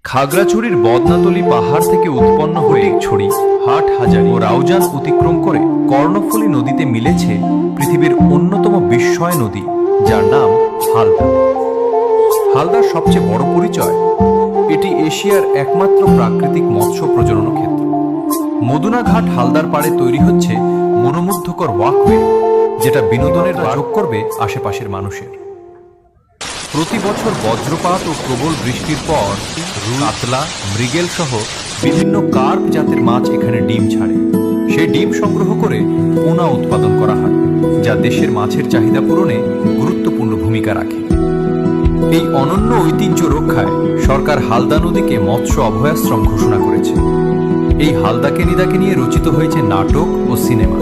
খাগড়াছড়ির বদনাতলী পাহাড় থেকে উৎপন্ন হয়ে ছড়ি, হাটহাজারী ও রাউজান অতিক্রম করে কর্ণফুলী নদীতে মিলেছে পৃথিবীর অন্যতম বিস্ময় নদী, যার নাম হালদা। হালদার সবচেয়ে বড় পরিচয়, এটি এশিয়ার একমাত্র প্রাকৃতিক মৎস্য প্রজনন ক্ষেত্র। মদুনাঘাট হালদার পাড়ে তৈরি হচ্ছে মনোমুগ্ধকর ওয়াকওয়ে, যেটা বিনোদনের যোগ করবে আশেপাশের মানুষের। প্রতি বছর বজ্রপাত ও প্রবল বৃষ্টির পর রুই, কাতলা, মৃগেল সহ বিভিন্ন কার্প জাতের মাছ এখানে ডিম ছাড়ে। সেই ডিম সংগ্রহ করে পোনা উৎপাদন করা হয়, যা দেশের মাছের চাহিদা পূরণে গুরুত্বপূর্ণ ভূমিকা রাখে। এই অনন্য ঐতিহ্য রক্ষায় সরকার হালদা নদীকে মৎস্য অভয়াশ্রম ঘোষণা করেছে। এই হালদা কেনিদাকে নিয়ে রচিত হয়েছে নাটক ও সিনেমা।